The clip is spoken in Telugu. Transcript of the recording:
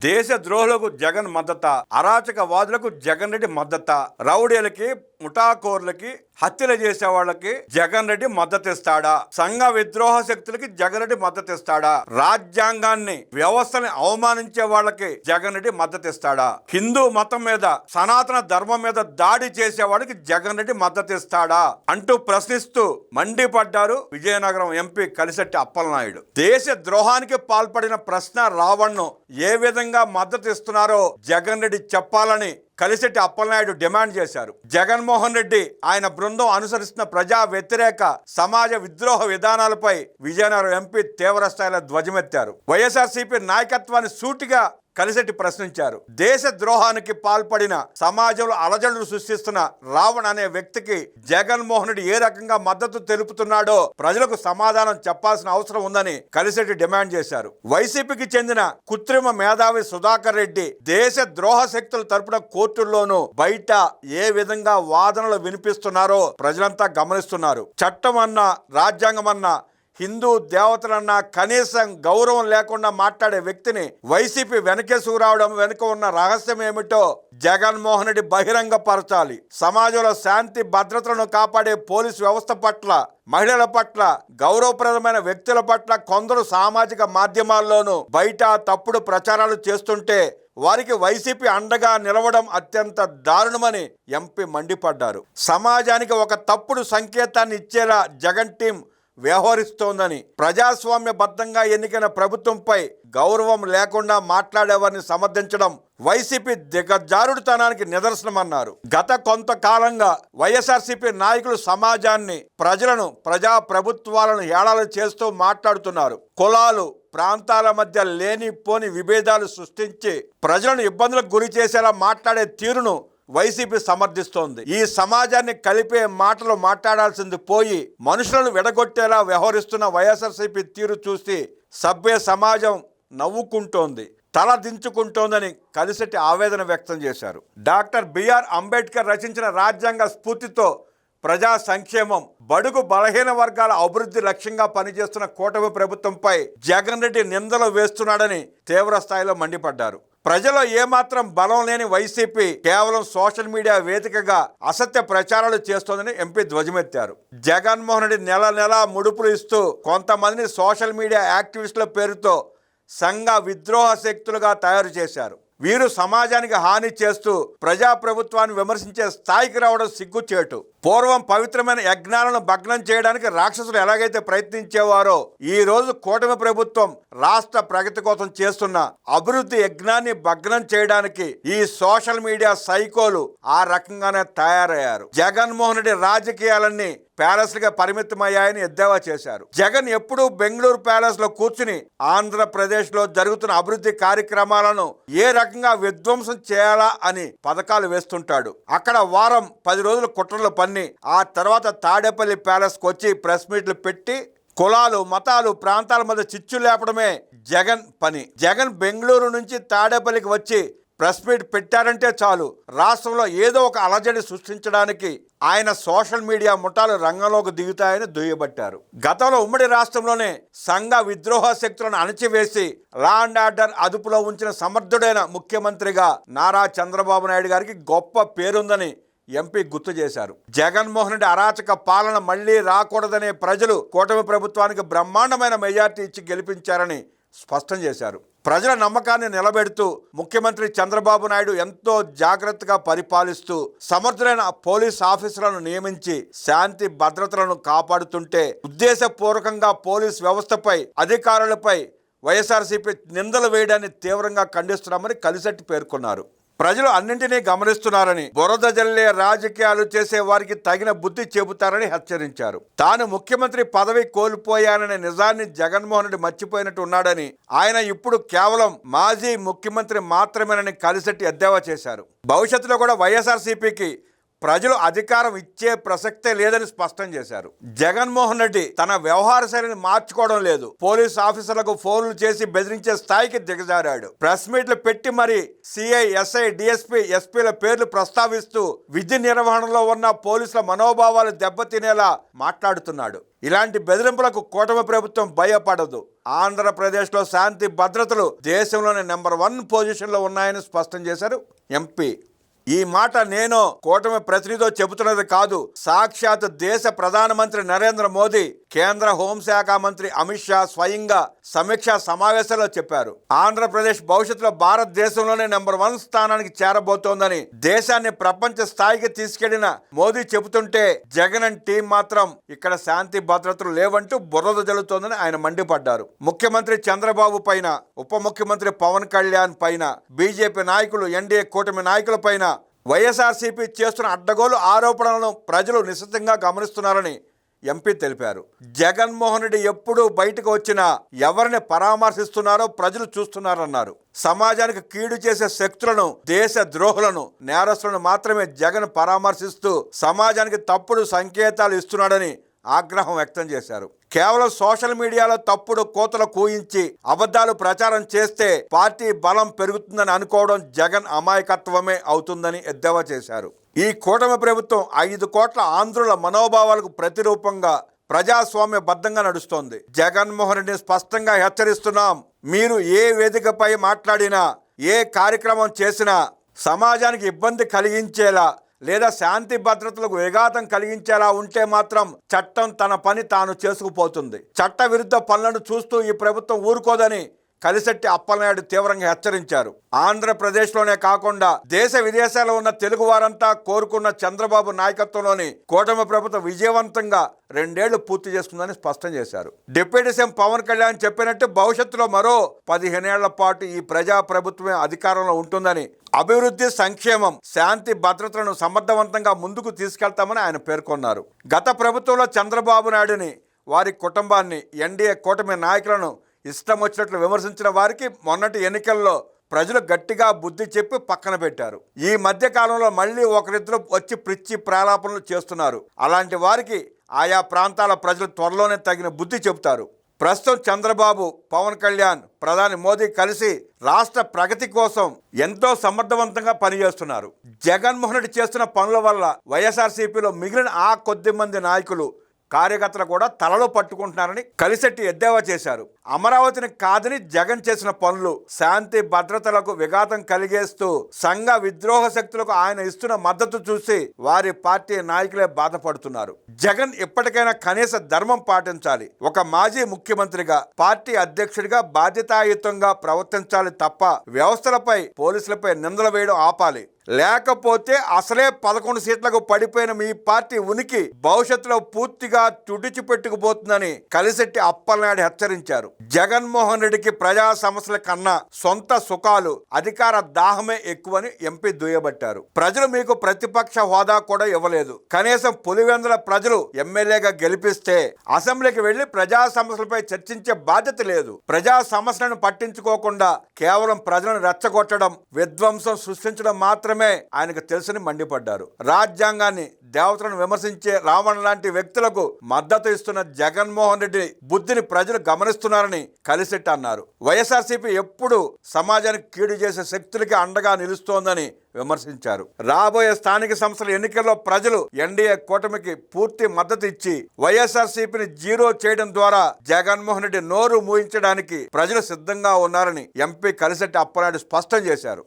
దేశ ద్రోహులకు జగన్ మద్దత, అరాచకవాదులకు జగన్ రెడ్డి మద్దత, రౌడీలకి ముఠాకోర్లకి హత్యలు చేసే వాళ్ళకి జగన్ రెడ్డి మద్దతు ఇస్తాడా? సంఘ విద్రోహ శక్తులకి జగన్ రెడ్డి మద్దతు ఇస్తాడా? రాజ్యాంగాన్ని వ్యవస్థని అవమానించే వాళ్ళకి జగన్ రెడ్డి మద్దతు ఇస్తాడా? హిందూ మతం మీద, సనాతన ధర్మం మీద దాడి చేసే వాళ్ళకి జగన్ రెడ్డి మద్దతు ఇస్తాడా అంటూ ప్రశ్నిస్తూ మండిపడ్డారు విజయనగరం ఎంపీ కలిశెట్టి అప్పలనాయుడు. దేశ ద్రోహానికి పాల్పడిన ప్రశ్న రావణ్ను ఏ విధంగా మద్దతు ఇస్తున్నారో జగన్ రెడ్డి చెప్పాలని కలిశెట్టి అప్పలనాయుడు డిమాండ్ చేశారు. జగన్మోహన్ రెడ్డి ఆయన బృందం అనుసరిస్తున్న ప్రజా వ్యతిరేక సమాజ విద్రోహ విధానాలపై విజయనగరం ఎంపీ తీవ్ర స్థాయిలో ధ్వజమెత్తారు. వైఎస్ఆర్సీపీ నాయకత్వాన్ని సూటిగా కలిశెట్టి ప్రశ్నించారు. దేశ ద్రోహానికి పాల్పడిన, సమాజంలో అలజడులు సృష్టిస్తున్న రావణ్ అనే వ్యక్తికి జగన్మోహన్ రెడ్డి ఏ రకంగా మద్దతు తెలుపుతున్నాడో ప్రజలకు సమాధానం చెప్పాల్సిన అవసరం ఉందని కలిశెట్టి డిమాండ్ చేశారు. వైసీపీకి చెందిన కృత్రిమ మేధావి సుధాకర్ రెడ్డి దేశ ద్రోహ శక్తుల తరపున కోర్టుల్లోనూ బయట ఏ విధంగా వాదనలు వినిపిస్తున్నారో ప్రజలంతా గమనిస్తున్నారు. చట్టం అన్నా, రాజ్యాంగం అన్నా, హిందూ దేవతలన్నా కనీసం గౌరవం లేకుండా మాట్లాడే వ్యక్తిని వైసీపీ వెనకేసుకురావడం వెనుక ఉన్న రహస్యం ఏమిటో జగన్మోహన్ రెడ్డి బహిరంగపరచాలి. సమాజంలో శాంతి భద్రతలను కాపాడే పోలీసు వ్యవస్థ పట్ల, మహిళల పట్ల, గౌరవప్రదమైన వ్యక్తుల పట్ల కొందరు సామాజిక మాధ్యమాల్లోనూ బయట తప్పుడు ప్రచారాలు చేస్తుంటే వారికి వైసీపీ అండగా నిలవడం అత్యంత దారుణమని ఎంపీ మండిపడ్డారు. సమాజానికి ఒక తప్పుడు సంకేతాన్ని ఇచ్చేలా జగన్ టీం వ్యవహరిస్తోందని, ప్రజాస్వామ్యబద్ధంగా ఎన్నికైన ప్రభుత్వంపై గౌరవం లేకుండా మాట్లాడేవారిని సమర్థించడం వైసీపీ దిగజారుడుతనానికి నిదర్శనమన్నారు. గత కొంతకాలంగా వైఎస్ఆర్సీపీ నాయకులు సమాజాన్ని, ప్రజలను, ప్రజా ప్రభుత్వాలను హేళన చేస్తూ మాట్లాడుతున్నారు. కులాలు, ప్రాంతాల మధ్య లేనిపోని విభేదాలు సృష్టించి ప్రజలను ఇబ్బందులకు గురి చేసేలా మాట్లాడే తీరును వైసీపీ సమర్థిస్తోంది. ఈ సమాజాన్ని కలిపే మాటలు మాట్లాడాల్సింది పోయి మనుషులను విడగొట్టేలా వ్యవహరిస్తున్న వైఎస్ఆర్సీపీ తీరు చూసి సభ్య సమాజం నవ్వుకుంటోంది, తల దించుకుంటోందని కలిశెట్టి ఆవేదన వ్యక్తం చేశారు. డాక్టర్ బిఆర్ అంబేద్కర్ రచించిన రాజ్యాంగ స్ఫూర్తితో ప్రజా సంక్షేమం, బడుగు బలహీన వర్గాల అభివృద్ధి లక్ష్యంగా పనిచేస్తున్న కూటమి ప్రభుత్వంపై జగన్ రెడ్డి నిందలు వేస్తున్నాడని తీవ్ర స్థాయిలో మండిపడ్డారు. ప్రజల్లో ఏమాత్రం బలం లేని వైసీపీ కేవలం సోషల్ మీడియా వేదికగా అసత్య ప్రచారాలు చేస్తోందని ఎంపీ ధ్వజమెత్తారు. జగన్మోహన్ రెడ్డి నెల నెలా ముడుపులు ఇస్తూ కొంతమందిని సోషల్ మీడియా యాక్టివిస్టుల పేరుతో సంఘ విద్రోహ శక్తులుగా తయారు చేశారు. వీరు సమాజానికి హాని చేస్తూ ప్రజాప్రభుత్వాన్ని విమర్శించే స్థాయికి రావడం సిగ్గుచేటు. పూర్వం పవిత్రమైన యజ్ఞాలను భగ్నం చేయడానికి రాక్షసులు ఎలాగైతే ప్రయత్నించేవారో ఈ రోజు కూటమి ప్రభుత్వం రాష్ట్ర ప్రగతి కోసం చేస్తున్న అభివృద్ధి యజ్ఞాన్ని భగ్నం చేయడానికి ఈ సోషల్ మీడియా సైకోలు ఆ రకంగానే తయారయ్యారు. జగన్మోహన్ రెడ్డి రాజకీయాలన్నీ ప్యాలెస్ గా పరిమితమయ్యాయని ఎద్దేవా చేశారు. జగన్ ఎప్పుడూ బెంగళూరు ప్యాలెస్ లో కూర్చుని ఆంధ్రప్రదేశ్ లో జరుగుతున్న అభివృద్ధి కార్యక్రమాలను ఏ రకంగా విధ్వంసం చేయాలా అని పథకాలు వేస్తుంటాడు. అక్కడ వారం 10 రోజులు కుట్రలు పన్ని ఆ తర్వాత తాడేపల్లి ప్యాలెస్కి వచ్చి ప్రెస్ మీట్లు పెట్టి కులాలు, మతాలు, ప్రాంతాల మధ్య చిచ్చు లేపడమే జగన్ పని. జగన్ బెంగళూరు నుంచి తాడేపల్లికి వచ్చి ప్రెస్ మీట్ పెట్టారంటే చాలు, రాష్ట్రంలో ఏదో ఒక అలజడి సృష్టించడానికి ఆయన సోషల్ మీడియా ముఠాలు రంగంలోకి దిగుతాయని దుయ్యబట్టారు. గతంలో ఉమ్మడి రాష్ట్రంలోనే సంఘ విద్రోహ శక్తులను అణచివేసి లా అండ్ ఆర్డర్ అదుపులో ఉంచిన సమర్థుడైన ముఖ్యమంత్రిగా నారా చంద్రబాబు నాయుడు గారికి గొప్ప పేరుందని ఎంపీ గుర్తు చేశారు. జగన్మోహన్ రెడ్డి అరాచక పాలన మళ్లీ రాకూడదనే ప్రజలు కూటమి ప్రభుత్వానికి బ్రహ్మాండమైన మెజార్టీ ఇచ్చి గెలిపించారని స్పష్టం చేశారు. ప్రజల నమ్మకాన్ని నిలబెడుతూ ముఖ్యమంత్రి చంద్రబాబు నాయుడు ఎంతో జాగ్రత్తగా పరిపాలిస్తూ సమర్థులైన పోలీస్ ఆఫీసర్లను నియమించి శాంతి భద్రతలను కాపాడుతుంటే ఉద్దేశపూర్వకంగా పోలీస్ వ్యవస్థపై, అధికారులపై వైఎస్ఆర్సీపీ నిందలు వేయడాన్ని తీవ్రంగా ఖండిస్తున్నామని కలిశెట్టి పేర్కొన్నారు. ప్రజలు అన్నింటినీ గమనిస్తున్నారని, బురద జల్లే రాజకీయాలు చేసే వారికి తగిన బుద్ధి చెబుతారని హెచ్చరించారు. తాను ముఖ్యమంత్రి పదవి కోల్పోయాననే నిజాన్ని జగన్మోహన్ రెడ్డి మర్చిపోయినట్టు ఉన్నాడని, ఆయన ఇప్పుడు కేవలం మాజీ ముఖ్యమంత్రి మాత్రమేనని కలిశెట్టి ఎద్దేవా చేశారు. భవిష్యత్తులో కూడా వైఎస్ఆర్సీపీకి ప్రజలు అధికారం ఇచ్చే ప్రసక్తే లేదని స్పష్టం చేశారు. జగన్మోహన్ రెడ్డి తన వ్యవహార శైలిని మార్చుకోవడం లేదు. పోలీస్ ఆఫీసర్లకు ఫోన్లు చేసి బెదిరించే స్థాయికి దిగజారాడు. ప్రెస్ మీట్లు పెట్టి మరి సిఐ, ఎస్ఐ, డిఎస్పీ, ఎస్పీల పేర్లు ప్రస్తావిస్తూ విధి నిర్వహణలో ఉన్న పోలీసుల మనోభావాలు దెబ్బతినేలా మాట్లాడుతున్నాడు. ఇలాంటి బెదిరింపులకు కూటమి ప్రభుత్వం భయపడదు. ఆంధ్రప్రదేశ్లో శాంతి భద్రతలు దేశంలోనే నెంబర్ 1 పొజిషన్లో ఉన్నాయని స్పష్టం చేశారు ఎంపీ. ఈ మాట నేను కూటమి ప్రతినిధితో చెబుతున్నది కాదు. సాక్షాత్ దేశ ప్రధానమంత్రి నరేంద్ర మోదీ, కేంద్ర హోంశాఖ మంత్రి అమిత్ షా స్వయంగా సమీక్షా సమావేశంలో చెప్పారు. ఆంధ్రప్రదేశ్ భవిష్యత్తులో భారతదేశంలోనే నెంబర్ 1 స్థానానికి చేరబోతోందని, దేశాన్ని ప్రపంచ స్థాయికి తీసుకెళ్లిన మోదీ చెబుతుంటే జగన్ అండ్ టీం మాత్రం ఇక్కడ శాంతి భద్రతలు లేవంటూ బురద జల్లుతోందని ఆయన మండిపడ్డారు. ముఖ్యమంత్రి చంద్రబాబు పైన, ఉప ముఖ్యమంత్రి పవన్ కళ్యాణ్ పైన, బీజేపీ నాయకులు, ఎన్డీఏ కూటమి నాయకుల పైన వైఎస్ఆర్సీపీ చేస్తున్న అడ్డగోలు ఆరోపణలను ప్రజలు నిశ్చితంగా గమనిస్తున్నారని ఎంపీ తెలిపారు. జగన్మోహన్ రెడ్డి ఎప్పుడు బయటకు వచ్చినా ఎవరిని పరామర్శిస్తున్నారో ప్రజలు చూస్తున్నారన్నారు. సమాజానికి కీడు చేసే శక్తులను, దేశ ద్రోహులను, నేరస్తులను మాత్రమే జగన్ పరామర్శిస్తూ సమాజానికి తప్పుడు సంకేతాలు ఇస్తున్నాడని ఆగ్రహం వ్యక్తం చేశారు. కేవలం సోషల్ మీడియాలో తప్పుడు కోతలు కూయించి అబద్ధాలు ప్రచారం చేస్తే పార్టీ బలం పెరుగుతుందని అనుకోవడం జగన్ అమాయకత్వమే అవుతుందని ఎద్దేవా చేశారు. ఈ కూటమి ప్రభుత్వం 5 కోట్ల ఆంధ్రుల మనోభావాలకు ప్రతిరూపంగా ప్రజాస్వామ్యబద్ధంగా నడుస్తోంది. జగన్మోహన్ రెడ్డిని స్పష్టంగా హెచ్చరిస్తున్నాం. మీరు ఏ వేదికపై మాట్లాడినా, ఏ కార్యక్రమం చేసినా సమాజానికి ఇబ్బంది కలిగించేలా లేదా శాంతి భద్రతలకు విఘాతం కలిగించేలా ఉంటే మాత్రం చట్టం తన పని తాను చేసుకుపోతుంది. చట్ట విరుద్ధ పనులను చూస్తూ ఈ ప్రభుత్వం ఊరుకోదని కలిశెట్టి అప్పలనాయుడు తీవ్రంగా హెచ్చరించారు. ఆంధ్రప్రదేశ్లోనే కాకుండా దేశ విదేశాల్లో ఉన్న తెలుగు వారంతా కోరుకున్న చంద్రబాబు నాయకత్వంలోని కూటమి ప్రభుత్వం విజయవంతంగా 2 ఏళ్లు పూర్తి చేసుకుందని స్పష్టం చేశారు. డిప్యూటీ సీఎం పవన్ కళ్యాణ్ చెప్పినట్టు భవిష్యత్తులో మరో 15 ఏళ్ల పాటు ఈ ప్రజా ప్రభుత్వమే అధికారంలో ఉంటుందని, అభివృద్ధి, సంక్షేమం, శాంతి భద్రతలను సమర్థవంతంగా ముందుకు తీసుకెళ్తామని ఆయన పేర్కొన్నారు. గత ప్రభుత్వంలో చంద్రబాబు నాయుడుని, వారి కుటుంబాన్ని, ఎన్డీఏ కూటమి నాయకులను ఇష్టం వచ్చినట్లు విమర్శించిన వారికి మొన్నటి ఎన్నికల్లో ప్రజలు గట్టిగా బుద్ధి చెప్పి పక్కన పెట్టారు. ఈ మధ్య కాలంలో మళ్ళీ ఒకరిద్దరు వచ్చి పిచ్చి ప్రాలాపనలు చేస్తున్నారు. అలాంటి వారికి ఆయా ప్రాంతాల ప్రజలు త్వరలోనే తగిన బుద్ధి చెబుతారు. ప్రస్తుతం చంద్రబాబు, పవన్ కళ్యాణ్, ప్రధాని మోదీ కలిసి రాష్ట్ర ప్రగతి కోసం ఎంతో సమర్థవంతంగా పనిచేస్తున్నారు. జగన్మోహన్ రెడ్డి చేస్తున్న పనుల వల్ల వైఎస్ఆర్సీపీలో మిగిలిన ఆ కొద్ది మంది నాయకులు, కార్యకర్తలు కూడా తలలో పట్టుకుంటున్నారని కలిశెట్టి ఎద్దేవా చేశారు. అమరావతిని కాదని జగన్ చేసిన పనులు శాంతి భద్రతలకు విఘాతం కలిగేస్తూ సంఘ విద్రోహ శక్తులకు ఆయన ఇస్తున్న మద్దతు చూసి వారి పార్టీ నాయకులే బాధపడుతున్నారు. జగన్ ఇప్పటికైనా కనీస ధర్మం పాటించాలి. ఒక మాజీ ముఖ్యమంత్రిగా, పార్టీ అధ్యక్షుడిగా బాధ్యతాయుతంగా ప్రవర్తించాలి తప్ప వ్యవస్థలపై, పోలీసులపై నిందలు వేయడం ఆపాలి. లేకపోతే అసలే 11 సీట్లకు పడిపోయిన మీ పార్టీ ఉనికి భవిష్యత్తులో పూర్తిగా తుడిచిపెట్టుకుపోతుందని కలిశెట్టి అప్పలనాయుడు హెచ్చరించారు. జగన్మోహన్ రెడ్డికి ప్రజా సమస్యల కన్నా సొంత సుఖాలు, అధికార దాహమే ఎక్కువని ఎంపీ దుయ్యబట్టారు. ప్రజలు మీకు ప్రతిపక్ష హోదా కూడా ఇవ్వలేదు. కనీసం పులివెందుల ప్రజలు ఎమ్మెల్యేగా గెలిపిస్తే అసెంబ్లీకి వెళ్లి ప్రజా సమస్యలపై చర్చించే బాధ్యత లేదు. ప్రజా సమస్యలను పట్టించుకోకుండా కేవలం ప్రజలను రెచ్చగొట్టడం, విధ్వంసం సృష్టించడం మాత్రమే ఆయనకు తెలుసని మండిపడ్డారు. రాజ్యాంగాన్ని, దేవతలను విమర్శించే రావణ లాంటి వ్యక్తులకు మద్దతు ఇస్తున్న జగన్మోహన్ రెడ్డి బుద్ధిని ప్రజలు గమనిస్తున్నారని కలిశెట్టి అన్నారు. వైఎస్ఆర్సీపీ ఎప్పుడు సమాజానికి కీడు చేసే శక్తులకి అండగా నిలుస్తోందని విమర్శించారు. రాబోయే స్థానిక సంస్థల ఎన్నికల్లో ప్రజలు ఎన్డీఏ కూటమికి పూర్తి మద్దతు ఇచ్చి వైఎస్ఆర్సీపీని జీరో చేయడం ద్వారా జగన్మోహన్ రెడ్డి నోరు మూయించడానికి ప్రజలు సిద్ధంగా ఉన్నారని ఎంపీ కలిశెట్టి అప్పలనాయుడు స్పష్టం చేశారు.